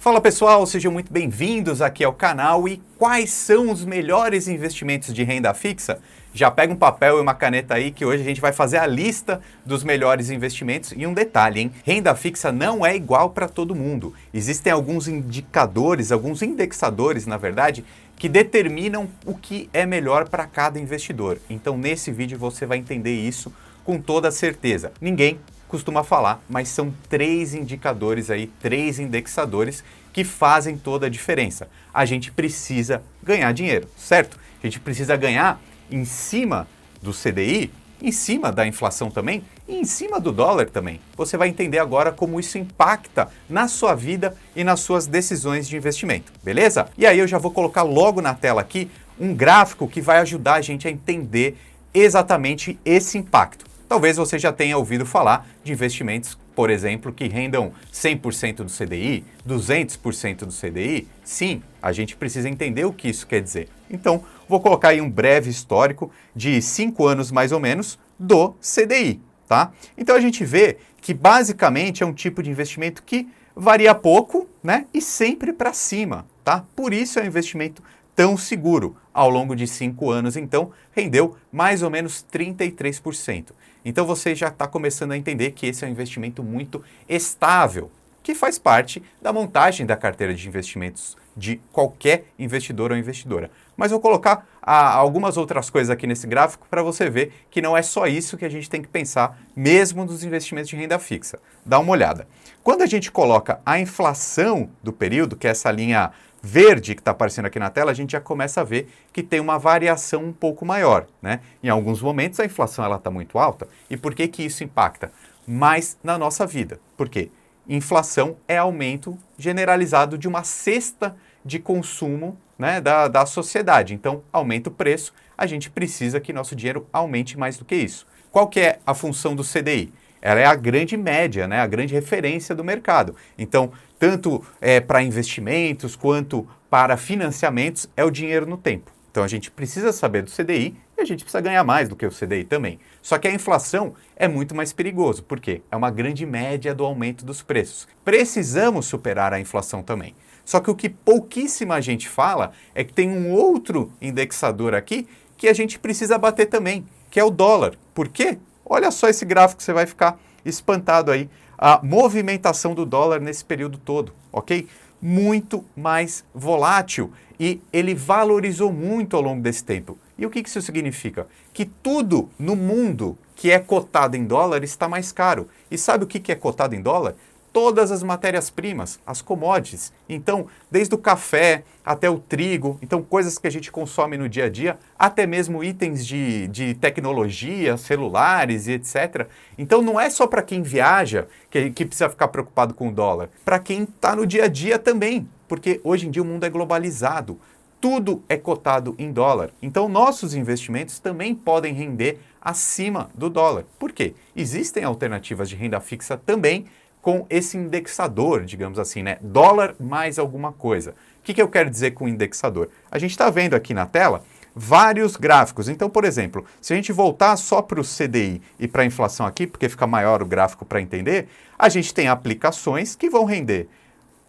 Fala pessoal, sejam muito bem-vindos aqui ao canal. E quais são os melhores investimentos de renda fixa? Já pega um papel e uma caneta aí que hoje a gente vai fazer a lista dos melhores investimentos. E um detalhe, hein? Renda fixa não é igual para todo mundo. Existem alguns indicadores, alguns indexadores, na verdade, que determinam o que é melhor para cada investidor. Então nesse vídeo você vai entender isso com toda certeza. Ninguém costuma falar, mas são 3 indicadores aí, 3 indexadores que fazem toda a diferença. A gente precisa ganhar dinheiro, certo? A gente precisa ganhar em cima do CDI, em cima da inflação também e em cima do dólar também. Você vai entender agora como isso impacta na sua vida e nas suas decisões de investimento, beleza? E aí eu já vou colocar logo na tela aqui um gráfico que vai ajudar a gente a entender exatamente esse impacto. Talvez você já tenha ouvido falar de investimentos, por exemplo, que rendam 100% do CDI, 200% do CDI. Sim, a gente precisa entender o que isso quer dizer. Então, vou colocar aí um breve histórico de 5 anos mais ou menos do CDI, tá? Então a gente vê que basicamente é um tipo de investimento que varia pouco, né? E sempre para cima, tá? Por isso é um investimento tão seguro. Ao longo de 5 anos, então, rendeu mais ou menos 33%. Então você já está começando a entender que esse é um investimento muito estável, que faz parte da montagem da carteira de investimentos de qualquer investidor ou investidora. Mas vou colocar algumas outras coisas aqui nesse gráfico para você ver que não é só isso que a gente tem que pensar, mesmo nos investimentos de renda fixa. Dá uma olhada. Quando a gente coloca a inflação do período, que é essa linha verde que está aparecendo aqui na tela, a gente já começa a ver que tem uma variação um pouco maior, né? Em alguns momentos a inflação está muito alta. E por que que isso impacta? Mais na nossa vida. Por quê? Inflação é aumento generalizado de uma cesta de consumo, né, da sociedade. Então, aumenta o preço, a gente precisa que nosso dinheiro aumente mais do que isso. Qual que é a função do CDI? Ela é a grande média, né, a grande referência do mercado. Então, tanto para investimentos quanto para financiamentos, é o dinheiro no tempo. Então, a gente precisa saber do CDI e a gente precisa ganhar mais do que o CDI também. Só que a inflação é muito mais perigoso. Por quê? É uma grande média do aumento dos preços. Precisamos superar a inflação também. Só que o que pouquíssima gente fala é que tem um outro indexador aqui que a gente precisa bater também, que é o dólar. Por quê? Olha só esse gráfico, você vai ficar espantado aí. A movimentação do dólar nesse período todo, ok? Muito mais volátil e ele valorizou muito ao longo desse tempo. E o que isso significa? Que tudo no mundo que é cotado em dólar está mais caro. E sabe o que é cotado em dólar? Todas as matérias-primas, as commodities. Então, desde o café até o trigo, então coisas que a gente consome no dia a dia, até mesmo itens de tecnologia, celulares e etc. Então, não é só para quem viaja que precisa ficar preocupado com o dólar. Para quem está no dia a dia também, porque hoje em dia o mundo é globalizado. Tudo é cotado em dólar. Então, nossos investimentos também podem render acima do dólar. Por quê? Existem alternativas de renda fixa também com esse indexador, digamos assim, né? Dólar mais alguma coisa. O que eu quero dizer com indexador? A gente está vendo aqui na tela vários gráficos. Então, por exemplo, se a gente voltar só para o CDI e para a inflação aqui, porque fica maior o gráfico para entender, a gente tem aplicações que vão render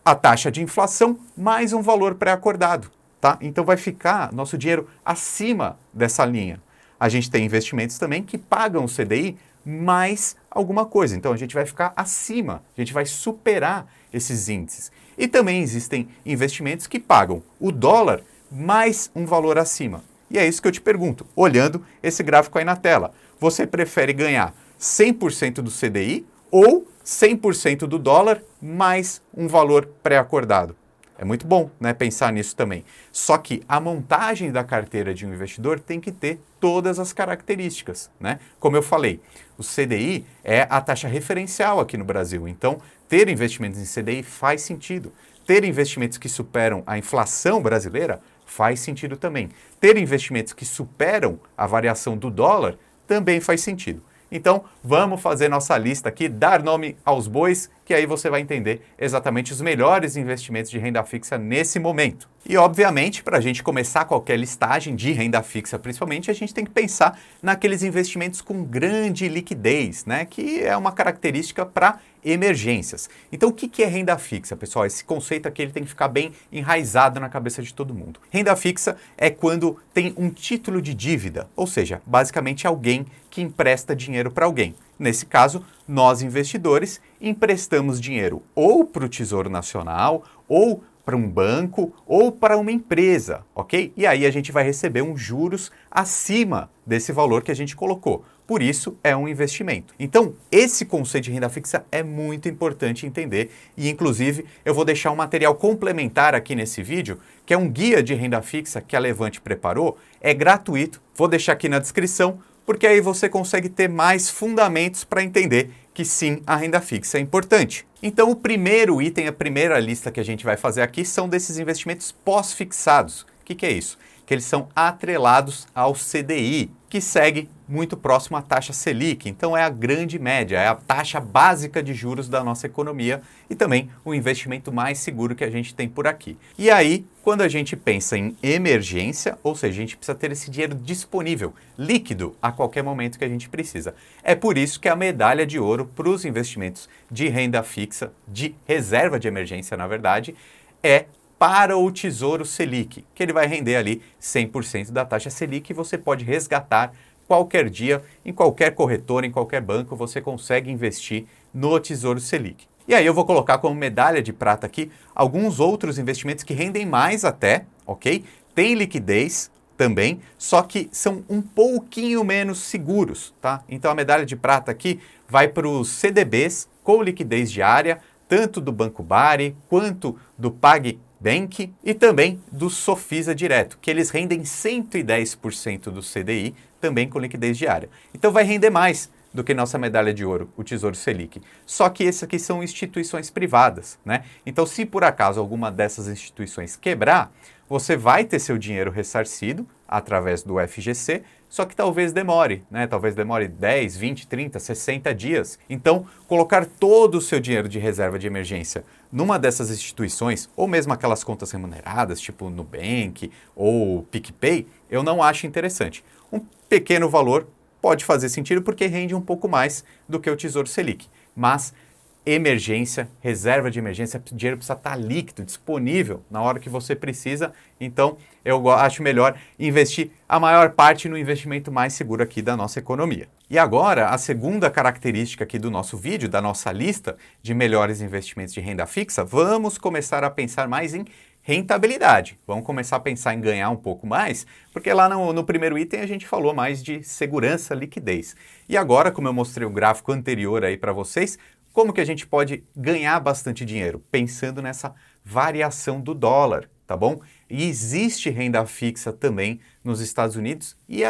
a taxa de inflação mais um valor pré-acordado, tá? Então vai ficar nosso dinheiro acima dessa linha. A gente tem investimentos também que pagam o CDI mais alguma coisa. Então a gente vai ficar acima, a gente vai superar esses índices. E também existem investimentos que pagam o dólar mais um valor acima. E é isso que eu te pergunto, olhando esse gráfico aí na tela. Você prefere ganhar 100% do CDI ou 100% do dólar mais um valor pré-acordado? É muito bom, né, pensar nisso também. Só que a montagem da carteira de um investidor tem que ter todas as características, né? Como eu falei, o CDI é a taxa referencial aqui no Brasil. Então, ter investimentos em CDI faz sentido. Ter investimentos que superam a inflação brasileira faz sentido também. Ter investimentos que superam a variação do dólar também faz sentido. Então, vamos fazer nossa lista aqui, dar nome aos bois, que aí você vai entender exatamente os melhores investimentos de renda fixa nesse momento. E, obviamente, para a gente começar qualquer listagem de renda fixa, principalmente, a gente tem que pensar naqueles investimentos com grande liquidez, né? Que é uma característica para emergências. Então, o que é renda fixa, pessoal? Esse conceito aqui ele tem que ficar bem enraizado na cabeça de todo mundo. Renda fixa é quando tem um título de dívida, ou seja, basicamente alguém que empresta dinheiro para alguém. Nesse caso, nós investidores emprestamos dinheiro ou para o Tesouro Nacional, ou para um banco, ou para uma empresa, ok? E aí a gente vai receber uns juros acima desse valor que a gente colocou. Por isso, é um investimento. Então, esse conceito de renda fixa é muito importante entender e, inclusive, eu vou deixar um material complementar aqui nesse vídeo, que é um guia de renda fixa que a Levante preparou, é gratuito, vou deixar aqui na descrição, porque aí você consegue ter mais fundamentos para entender que sim, a renda fixa é importante. Então, o primeiro item, a primeira lista que a gente vai fazer aqui são desses investimentos pós-fixados. O que é isso? Que eles são atrelados ao CDI, que segue muito próximo à taxa Selic. Então, é a grande média, é a taxa básica de juros da nossa economia e também o investimento mais seguro que a gente tem por aqui. E aí, quando a gente pensa em emergência, ou seja, a gente precisa ter esse dinheiro disponível, líquido, a qualquer momento que a gente precisa. É por isso que a medalha de ouro para os investimentos de renda fixa, de reserva de emergência, na verdade, é para o Tesouro Selic, que ele vai render ali 100% da taxa Selic e você pode resgatar qualquer dia, em qualquer corretora, em qualquer banco, você consegue investir no Tesouro Selic. E aí eu vou colocar como medalha de prata aqui alguns outros investimentos que rendem mais até, ok? Tem liquidez também, só que são um pouquinho menos seguros, tá? Então a medalha de prata aqui vai para os CDBs com liquidez diária, tanto do Banco Bari quanto do PagBank e também do Sofisa Direto, que eles rendem 110% do CDI, também com liquidez diária. Então vai render mais do que nossa medalha de ouro, o Tesouro Selic. Só que esses aqui são instituições privadas, né? Então, se por acaso alguma dessas instituições quebrar, você vai ter seu dinheiro ressarcido através do FGC, só que talvez demore, né? Talvez demore 10, 20, 30, 60 dias. Então, colocar todo o seu dinheiro de reserva de emergência numa dessas instituições, ou mesmo aquelas contas remuneradas, tipo Nubank ou PicPay, eu não acho interessante. Um pequeno valor pode fazer sentido porque rende um pouco mais do que o Tesouro Selic, mas emergência, reserva de emergência, o dinheiro precisa estar líquido, disponível na hora que você precisa, então eu acho melhor investir a maior parte no investimento mais seguro aqui da nossa economia. E agora, a segunda característica aqui do nosso vídeo, da nossa lista de melhores investimentos de renda fixa, vamos começar a pensar mais em rentabilidade. Vamos começar a pensar em ganhar um pouco mais, porque lá no primeiro item a gente falou mais de segurança, liquidez. E agora, como eu mostrei o gráfico anterior aí para vocês, como que a gente pode ganhar bastante dinheiro? Pensando nessa variação do dólar, tá bom? E existe renda fixa também nos Estados Unidos e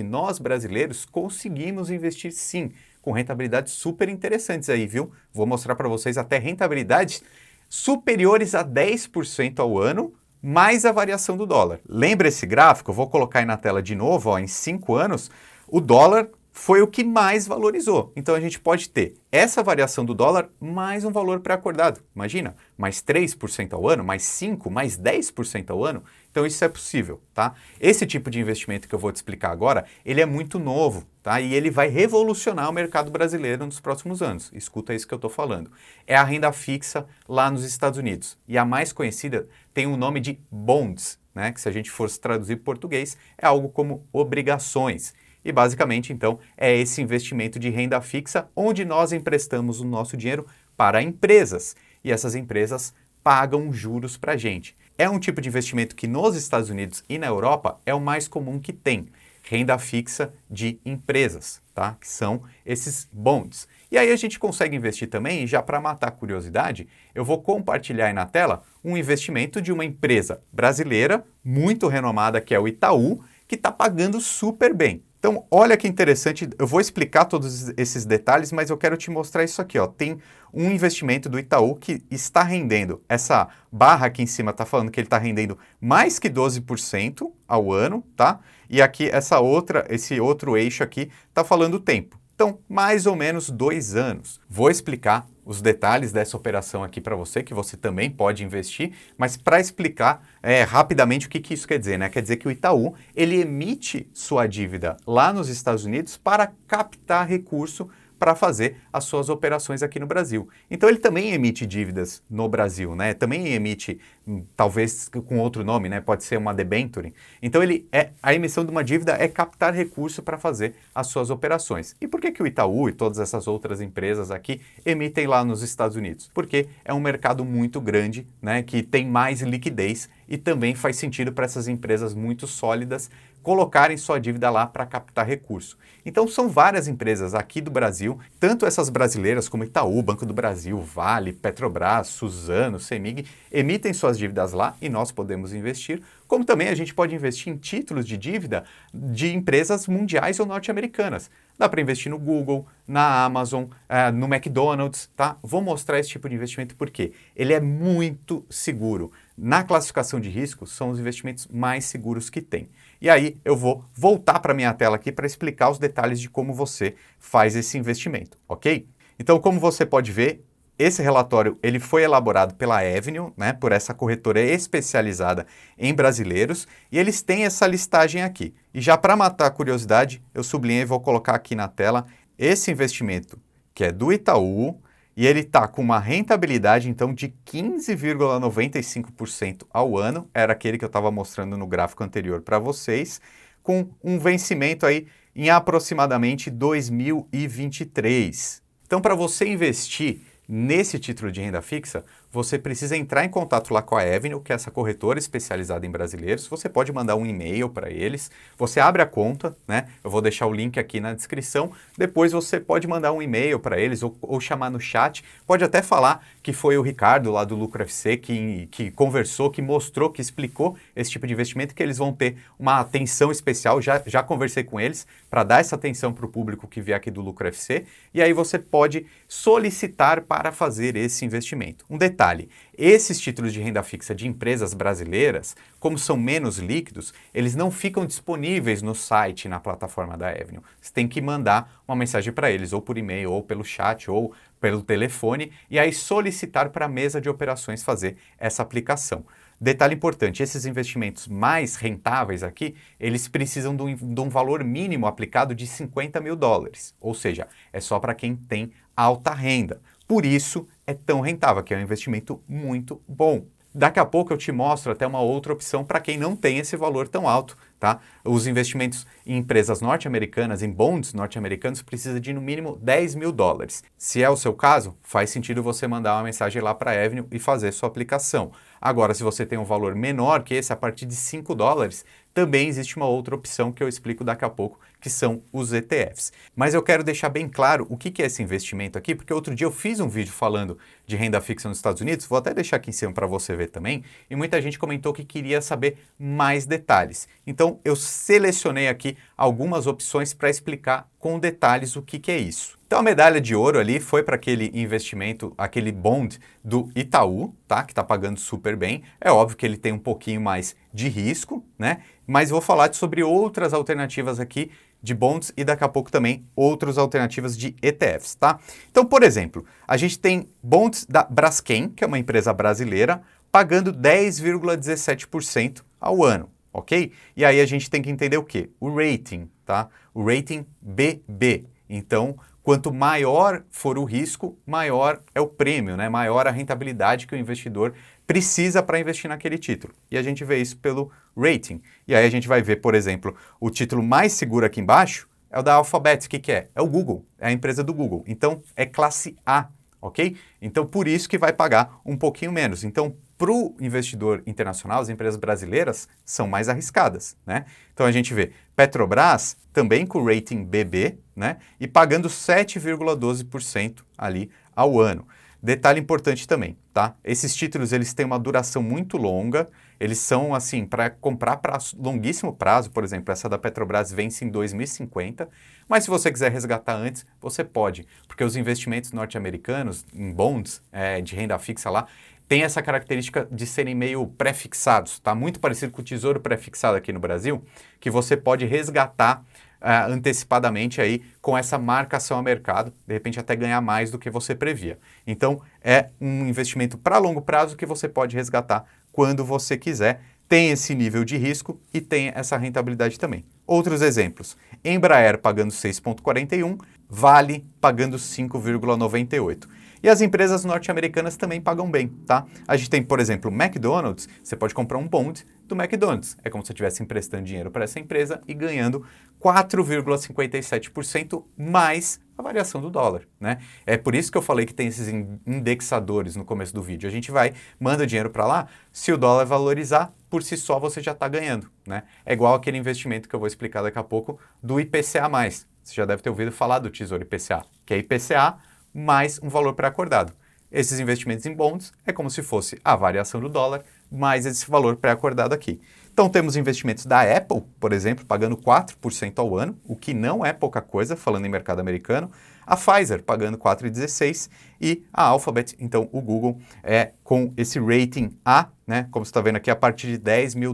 nós brasileiros, conseguimos investir sim, com rentabilidades super interessantes aí, viu? Vou mostrar para vocês até rentabilidades superiores a 10% ao ano, mais a variação do dólar. Lembra esse gráfico? Eu vou colocar aí na tela de novo, ó, em 5 anos, o dólar foi o que mais valorizou. Então a gente pode ter essa variação do dólar mais um valor pré-acordado. Imagina, mais 3% ao ano, mais 5%, mais 10% ao ano. Então isso é possível, tá? Esse tipo de investimento que eu vou te explicar agora, ele é muito novo, tá? E ele vai revolucionar o mercado brasileiro nos próximos anos. Escuta isso que eu estou falando. É a renda fixa lá nos Estados Unidos. E a mais conhecida tem o nome de bonds, né? Que se a gente fosse traduzir para português, é algo como obrigações. E basicamente, então, é esse investimento de renda fixa onde nós emprestamos o nosso dinheiro para empresas e essas empresas pagam juros para a gente. É um tipo de investimento que nos Estados Unidos e na Europa é o mais comum que tem, renda fixa de empresas, tá? Que são esses bonds. E aí a gente consegue investir também, e já para matar a curiosidade, eu vou compartilhar aí na tela um investimento de uma empresa brasileira muito renomada que é o Itaú, que está pagando super bem. Então, olha que interessante, eu vou explicar todos esses detalhes, mas eu quero te mostrar isso aqui, ó. Tem um investimento do Itaú que está rendendo, essa barra aqui em cima está falando que ele está rendendo mais que 12% ao ano, tá? E aqui esse outro eixo aqui está falando o tempo. Então, mais ou menos 2 anos. Vou explicar os detalhes dessa operação aqui para você, que você também pode investir, mas para explicar rapidamente o que isso quer dizer, né? Quer dizer que o Itaú, ele emite sua dívida lá nos Estados Unidos para captar recurso para fazer as suas operações aqui no Brasil. Então ele também emite dívidas no Brasil, né? Também emite, talvez com outro nome, né? Pode ser uma debenture. Então a emissão de uma dívida é captar recurso para fazer as suas operações. E por que o Itaú e todas essas outras empresas aqui emitem lá nos Estados Unidos? Porque é um mercado muito grande, né? Que tem mais liquidez e também faz sentido para essas empresas muito sólidas colocarem sua dívida lá para captar recurso. Então são várias empresas aqui do Brasil, tanto essas brasileiras como Itaú, Banco do Brasil, Vale, Petrobras, Suzano, Semig, emitem suas dívidas lá e nós podemos investir, como também a gente pode investir em títulos de dívida de empresas mundiais ou norte-americanas. Dá para investir no Google, na Amazon, no McDonald's, tá? Vou mostrar esse tipo de investimento porque ele é muito seguro. Na classificação de risco, são os investimentos mais seguros que tem. E aí eu vou voltar para a minha tela aqui para explicar os detalhes de como você faz esse investimento, ok? Então, como você pode ver, esse relatório ele foi elaborado pela Avenue, né, por essa corretora especializada em brasileiros, e eles têm essa listagem aqui. E já para matar a curiosidade, eu sublinhei e vou colocar aqui na tela esse investimento, que é do Itaú, e ele está com uma rentabilidade, então, de 15,95% ao ano, era aquele que eu estava mostrando no gráfico anterior para vocês, com um vencimento aí em aproximadamente 2023. Então, para você investir nesse título de renda fixa, você precisa entrar em contato lá com a Avenue, que é essa corretora especializada em brasileiros. Você pode mandar um e-mail para eles, você abre a conta, né? Eu vou deixar o link aqui na descrição. Depois você pode mandar um e-mail para eles ou chamar no chat. Pode até falar que foi o Ricardo lá do Lucro FC que conversou, que mostrou, que explicou esse tipo de investimento, que eles vão ter uma atenção especial. Já conversei com eles para dar essa atenção para o público que vier aqui do Lucro FC. E aí você pode solicitar para fazer esse investimento. Um detalhe. Esses títulos de renda fixa de empresas brasileiras, como são menos líquidos, eles não ficam disponíveis no site, na plataforma da Avenue. Você tem que mandar uma mensagem para eles, ou por e-mail, ou pelo chat, ou pelo telefone, e aí solicitar para a mesa de operações fazer essa aplicação. Detalhe importante, esses investimentos mais rentáveis aqui, eles precisam de um valor mínimo aplicado de $50 mil, ou seja, é só para quem tem alta renda. Por isso é tão rentável, que é um investimento muito bom. Daqui a pouco eu te mostro até uma outra opção para quem não tem esse valor tão alto, tá? Os investimentos em empresas norte-americanas, em bonds norte-americanos, precisa de no mínimo $10 mil. Se é o seu caso, faz sentido você mandar uma mensagem lá para a Avenue e fazer sua aplicação. Agora, se você tem um valor menor que esse, a partir de $5, também existe uma outra opção que eu explico daqui a pouco, que são os ETFs. Mas eu quero deixar bem claro o que é esse investimento aqui, porque outro dia eu fiz um vídeo falando de renda fixa nos Estados Unidos, vou até deixar aqui em cima para você ver também, e muita gente comentou que queria saber mais detalhes. Então eu selecionei aqui algumas opções para explicar com detalhes o que é isso. Então a medalha de ouro ali foi para aquele investimento, aquele bond do Itaú, tá? Que está pagando super bem. É óbvio que ele tem um pouquinho mais de risco, né? Mas vou falar sobre outras alternativas aqui de bonds e daqui a pouco também outras alternativas de ETFs, tá? Então, por exemplo, a gente tem bonds da Braskem, que é uma empresa brasileira, pagando 10,17% ao ano, ok? E aí a gente tem que entender o quê? O rating, tá? O rating BB. Então, quanto maior for o risco, maior é o prêmio, né? Maior a rentabilidade que o investidor precisa para investir naquele título. E a gente vê isso pelo rating. E aí a gente vai ver, por exemplo, o título mais seguro aqui embaixo é o da Alphabet. O que é? É o Google, é a empresa do Google. Então, é classe A, ok? Então, por isso que vai pagar um pouquinho menos. Então, para o investidor internacional, as empresas brasileiras são mais arriscadas, né? Então, a gente vê Petrobras também com rating BB, né? E pagando 7,12% ali ao ano. Detalhe importante também, tá? Esses títulos, eles têm uma duração muito longa, eles são, assim, para comprar para longuíssimo prazo, por exemplo, essa da Petrobras vence em 2050, mas se você quiser resgatar antes, você pode, porque os investimentos norte-americanos em bonds de renda fixa lá, tem essa característica de serem meio pré-fixados, tá? Muito parecido com o Tesouro pré-fixado aqui no Brasil, que você pode resgatar antecipadamente aí com essa marcação a mercado, de repente até ganhar mais do que você previa. Então, é um investimento para longo prazo que você pode resgatar quando você quiser, tem esse nível de risco e tem essa rentabilidade também. Outros exemplos, Embraer pagando 6,41, Vale pagando 5,98. E as empresas norte-americanas também pagam bem, tá? A gente tem, por exemplo, o McDonald's, você pode comprar um bond do McDonald's. É como se você estivesse emprestando dinheiro para essa empresa e ganhando 4,57% mais a variação do dólar, né? É por isso que eu falei que tem esses indexadores no começo do vídeo. A gente manda dinheiro para lá, se o dólar valorizar, por si só você já está ganhando, né? É igual aquele investimento que eu vou explicar daqui a pouco do IPCA+. Você já deve ter ouvido falar do Tesouro IPCA, que é IPCA mais um valor pré-acordado. Esses investimentos em bonds é como se fosse a variação do dólar mais esse valor pré-acordado aqui. Então temos investimentos da Apple, por exemplo, pagando 4% ao ano, o que não é pouca coisa, falando em mercado americano. A Pfizer pagando 4,16% e a Alphabet, então o Google, com esse rating A, né? Como você está vendo aqui, a partir de $10 mil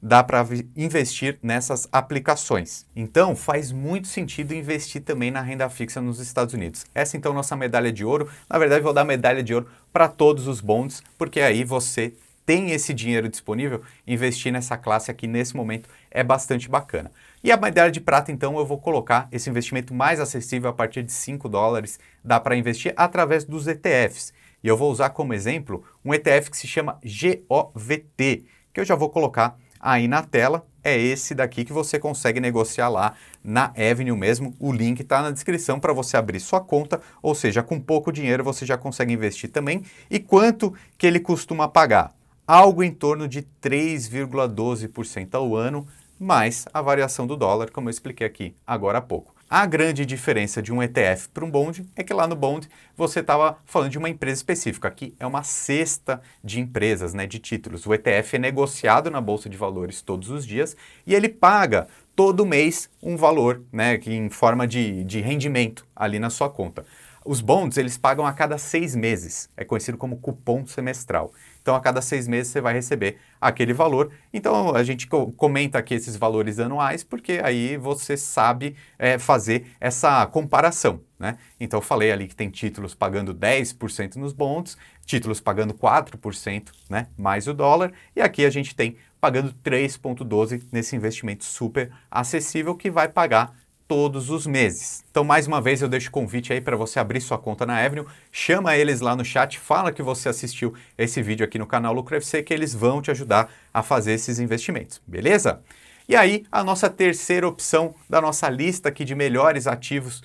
dá para investir nessas aplicações. Então faz muito sentido investir também na renda fixa nos Estados Unidos. Essa então é nossa medalha de ouro. Na verdade, vou dar medalha de ouro para todos os bonds, porque aí você tem esse dinheiro disponível, investir nessa classe aqui nesse momento é bastante bacana. E a medalha de prata, então, eu vou colocar esse investimento mais acessível a partir de $5, dá para investir através dos ETFs. E eu vou usar como exemplo um ETF que se chama GOVT, que eu já vou colocar aí na tela. É esse daqui que você consegue negociar lá na Avenue mesmo. O link está na descrição para você abrir sua conta, ou seja, com pouco dinheiro você já consegue investir também. E quanto que ele costuma pagar? Algo em torno de 3,12% ao ano, mais a variação do dólar, como eu expliquei aqui agora há pouco. A grande diferença de um ETF para um bond é que lá no bond você estava falando de uma empresa específica. Aqui é uma cesta de empresas, né, de títulos. O ETF é negociado na Bolsa de Valores todos os dias e ele paga todo mês um valor, né, em forma de rendimento ali na sua conta. Os bonds, eles pagam a cada 6 meses, é conhecido como cupom semestral. Então, a cada 6 meses você vai receber aquele valor. Então, a gente comenta aqui esses valores anuais, porque aí você sabe fazer essa comparação, né? Então, eu falei ali que tem títulos pagando 10% nos bonds, títulos pagando 4%, né, mais o dólar, e aqui a gente tem pagando 3,12% nesse investimento super acessível que vai pagar todos os meses. Então, mais uma vez, eu deixo o convite aí para você abrir sua conta na Avenue, chama eles lá no chat, fala que você assistiu esse vídeo aqui no canal Lucro FC, que eles vão te ajudar a fazer esses investimentos, beleza? E aí, a nossa terceira opção da nossa lista aqui de melhores ativos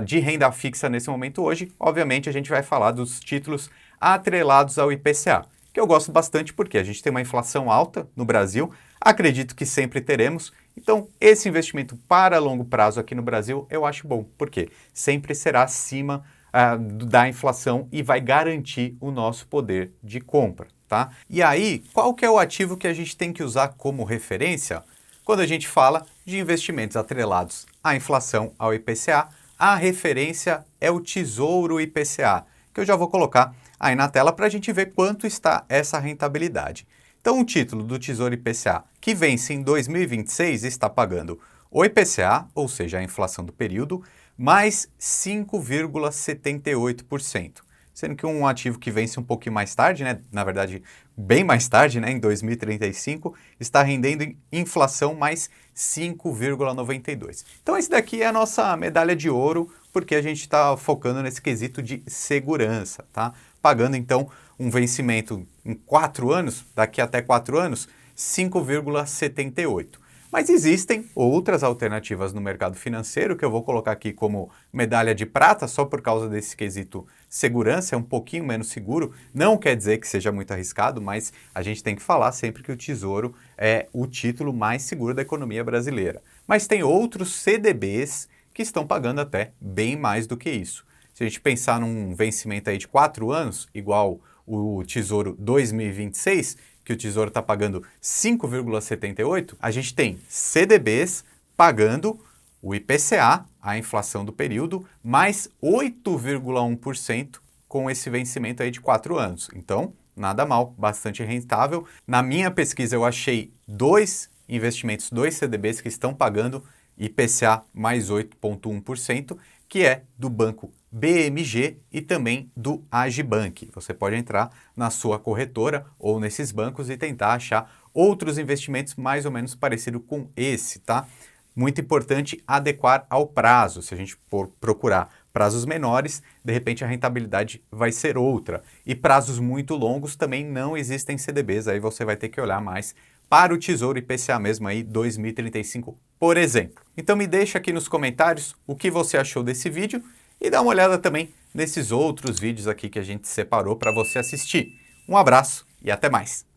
de renda fixa nesse momento hoje, obviamente a gente vai falar dos títulos atrelados ao IPCA, que eu gosto bastante porque a gente tem uma inflação alta no Brasil, acredito que sempre teremos. Então, esse investimento para longo prazo aqui no Brasil eu acho bom, porque sempre será acima da inflação e vai garantir o nosso poder de compra, tá? E aí, qual que é o ativo que a gente tem que usar como referência quando a gente fala de investimentos atrelados à inflação, ao IPCA? A referência é o Tesouro IPCA, que eu já vou colocar aí na tela para a gente ver quanto está essa rentabilidade. Então, o título do Tesouro IPCA, que vence em 2026, está pagando o IPCA, ou seja, a inflação do período, mais 5,78%. Sendo que um ativo que vence um pouquinho mais tarde, né, na verdade, bem mais tarde, né, em 2035, está rendendo inflação mais 5,92%. Então, esse daqui é a nossa medalha de ouro, porque a gente está focando nesse quesito de segurança, tá? Pagando, então, um vencimento em 4 anos, daqui até 4 anos, 5,78%. Mas existem outras alternativas no mercado financeiro que eu vou colocar aqui como medalha de prata, só por causa desse quesito segurança, é um pouquinho menos seguro. Não quer dizer que seja muito arriscado, mas a gente tem que falar sempre que o Tesouro é o título mais seguro da economia brasileira. Mas tem outros CDBs que estão pagando até bem mais do que isso. Se a gente pensar num vencimento aí de 4 anos, igual o Tesouro 2026, que o Tesouro está pagando 5,78%, a gente tem CDBs pagando o IPCA, a inflação do período, mais 8,1% com esse vencimento aí de 4 anos. Então, nada mal, bastante rentável. Na minha pesquisa, eu achei 2 investimentos, 2 CDBs que estão pagando IPCA mais 8,1%, que é do banco BMG e também do Agibank. Você pode entrar na sua corretora ou nesses bancos e tentar achar outros investimentos mais ou menos parecido com esse, tá? Muito importante adequar ao prazo. Se a gente for procurar prazos menores, de repente a rentabilidade vai ser outra. E prazos muito longos também não existem CDBs, aí você vai ter que olhar mais para o Tesouro IPCA mesmo aí 2035, por exemplo. Então me deixa aqui nos comentários o que você achou desse vídeo e dá uma olhada também nesses outros vídeos aqui que a gente separou para você assistir. Um abraço e até mais!